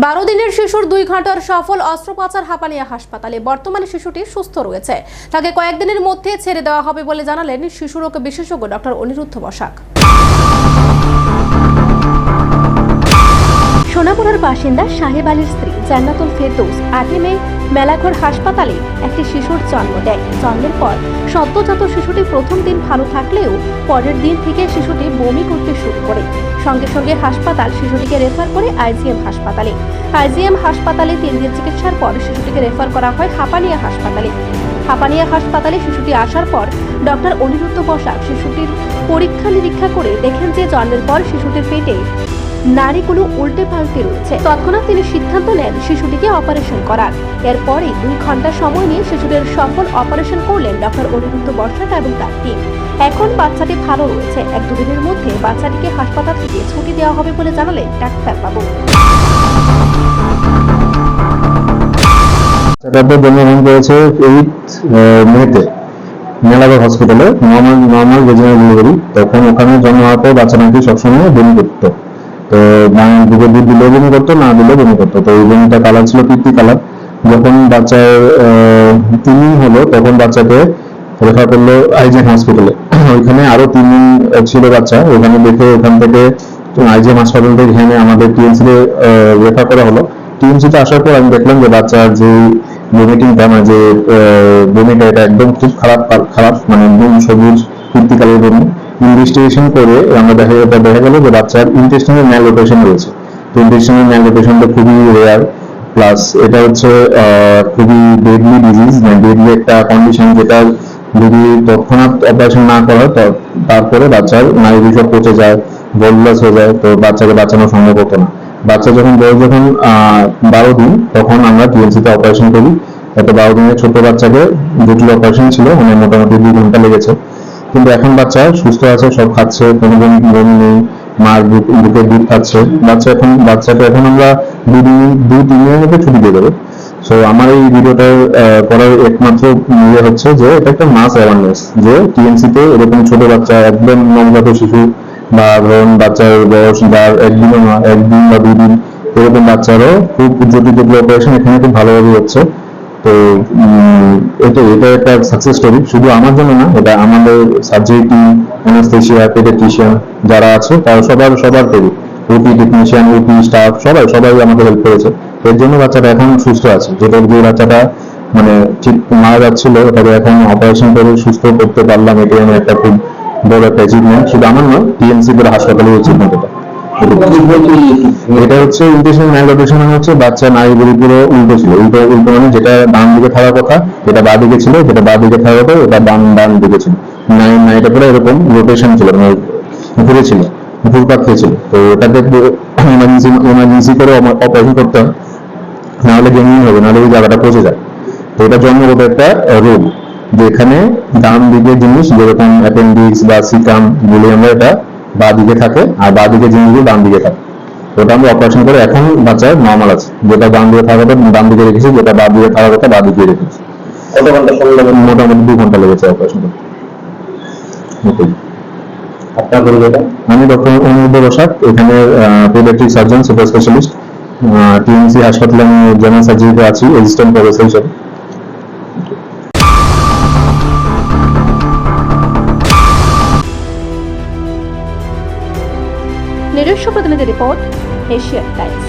12 দিনের শিশুর 2 ঘন্টার সফল অস্ত্রোপচার হাপানিয়া হাসপাতালে। বর্তমানে শিশুটি সুস্থ রয়েছে, তাকে কয়েকদিনের মধ্যে ছেড়ে দেওয়া হবে বলে জানালেন শিশুরোগ বিশেষজ্ঞ ডক্টর অনিরুদ্ধ বসাক। সোনাপুরের বাসিন্দা সাহেব আলীর স্ত্রী জান্নাতুল ফেরদৌস 8 মে মেলাঘর হাসপাতালে একটি শিশুর জন্ম দেয়। জন্মের পর সদ্যজাত শিশুটি প্রথম দিন ভালো থাকলেও পরের দিন থেকে শিশুটি বমি করতে শুরু করে। সঙ্গে সঙ্গে হাসপাতাল শিশুটিকে রেফার করে আইজিএম হাসপাতালে। আইজিএম হাসপাতালে 3 দিন চিকিৎসার পর শিশুটিকে রেফার করা হয় হাপানিয়া হাসপাতালে। হাপানিয়া হাসপাতালে শিশুটি আসার পর ডক্টর অনিরুদ্ধ বসাক শিশুটির পরীক্ষা নিরীক্ষা করে দেখেন যে জন্মের পর শিশুটির পেটে নাড়িগুলো উল্টে পাল্টে রয়েছে। তৎক্ষণাৎ তিনি সিদ্ধান্ত নেন শিশুটিকে অপারেশন করার। এরপরে 2 ঘন্টা সময় নিয়ে শিশুটির সফল অপারেশন করলেন ডক্টর অনিরুদ্ধ বসাক এবং তার টিম। এখন বাচ্চাটি ভালো রয়েছে। 1-2 দিনের মধ্যে বাচ্চাটিকে হাসপাতাল থেকে ছুটি দেওয়া হবে বলে জানালেন ডাক্তার বাবু। জন্মগ্রহণ করেছে 8 মেতে মেলাঘর হসপিটালে, নর্মাল ভেজিনাল ডেলিভারি। তখন ওখানে জন্ম হওয়ার পর বাচ্চা নাকি সবসময় বমি করতো। তো দুধের দুধ দিলেও বমি করতো, না দিলেও বমি করতো। তো এই বমিটা কালার ছিল পিত্তি কালার। যখন বাচ্চার 3 দিন হলো তখন বাচ্চাকে রেফার করলো আইজিএম হসপিটালে। ওইখানে আরো 3 দিন ছিল বাচ্চা। ওখানে দেখে ওখান থেকে আইজিএম হাসপাতাল থেকে এখানে আমাদের টিএমসিতে রেফার করা হলো। টিএমসিতে আসার পর আমি দেখলাম যে বাচ্চার যে ভমিটিংটা মানে যে বমিটা এটা একদম খুব খারাপ মানে একদম সবুজ পিত্তি কালারের বমি। ইনভেস্টিগেশন করে আমরা দেখা গেল যে বাচ্চার ইন্টেস্টিনাল ম্যালরোটেশন রয়েছে। তো ইন্টেস্টিনাল ম্যালরোটেশনটা খুবই রেয়ার, প্লাস এটা হচ্ছে খুবই ডেডলি ডিজিজ, মানে ডেডলি একটা কন্ডিশন, যেটা যদি তৎক্ষণাৎ অপারেশন না করা হয় তারপরে বাচ্চার নাড়িভুষক পচে যায়, গলগ্লাস হয়ে যায়। তো বাচ্চাকে বাঁচানো সম্ভব হতো না। বাচ্চা যখন বয়স 12 দিন তখন আমরা টিএমসিতে অপারেশন করি। একটা 12 দিনের ছোট বাচ্চাকে জটিল অপারেশন ছিল, মানে মোটামুটি 2 ঘন্টা লেগেছে। কিন্তু এখন বাচ্চা সুস্থ আছে, সব খাচ্ছে, কোনো বমি নেই, মার বুকে দুধ খাচ্ছে। বাচ্চাকে এখন আমরা 2-3 দিনের মধ্যে ছুটি দিয়ে দেবো। সো আমার এই ভিডিওটা করার একমাত্র ইয়ে হচ্ছে যে এটা একটা মাস অ্যাওয়ারনেস, যে টিএমসিতে এরকম ছোট বাচ্চা, একদম নবজাত শিশু বা ধরুন বাচ্চার বয়স 1 দিন বা 2 দিন এরকম বাচ্চারও খুব জটিল অপারেশন এখানে খুব ভালোভাবে হচ্ছে। তো এটা একটা সাকসেস স্টোরি, শুধু আমার জন্য না, এটা আমাদের সার্জারি টিম, অ্যানাস্থেশিয়া, পেডিয়াট্রিশিয়ান যারা আছে তারা সবার করি, ওপি টেকনিশিয়ান, ওপি স্টাফ সবাই আমাকে হেল্প করেছে। এর জন্য বাচ্চাটা এখন সুস্থ আছে। যে বাচ্চাটা মানে ঠিক মারা যাচ্ছিল ওটাকে এখন অপারেশন করে সুস্থ করতে পারলাম, এটাই আমার একটা খুব বড় একটা অ্যাচিভমেন্ট। শুধু আমার নয়, টিএমসি করে হাসপাতালে অ্যাচিভমেন্ট এটা হচ্ছে ইন্টেস্টিনাল ম্যালরোটেশন হচ্ছে বাচ্চা নাড়িগুলো পুরো উল্টো ছিল। উল্টো মানে যেটা ডান দিকে থাকার কথা এটা বাঁ দিকে ছিল, যেটা বাঁ দিকে থাকার কথা এটা ডান দিকে ছিল। নাড়িটা পুরো এরকম রোটেশন ছিল, মানে ঘুরে ছিল, ঘুরপাক খেয়েছিল। তো ওটাকে ইমার্জেন্সি করে অপারেশন করতে হয়, নাহলে গেমিং হবে, নাহলে ওই জায়গাটা পচে যায়। তো এটা জন্মগত একটা রোগ, যেখানে ডান দিকে জিনিস যেরকম অ্যাপেন্ডিক্স বা সিকাম বলে আমরা এটা বাঁ দিকে থাকে, আর বাঁ দিকে জিনিসগুলো ডান দিকে থাকে। ওটা আমরা অপারেশন করে এখন বাচ্চার নর্মাল আছে। যেটা ডান দিকে থাকার কথা ডান দিকে রেখেছি, যেটা বাঁ দিকে থাকার কথা বাঁ দিকে রেখেছি। কত ঘন্টা সময় লাগে? মোটামুটি 2 ঘন্টা লেগেছে অপারেশন করতে। আপনার পরিচয়টা? আমি ডক্টর অনিরুদ্ধ বসাক, এখানে paediatric surgeon, super specialist. TMC হাসপাতালে আমি জেনারেল সার্জারিতে আছি অ্যাসিস্ট্যান্ট প্রফেসর হিসেবে। নিজস্ব প্রতিনিধি রিপোর্ট, এশিয়ান টাইমস।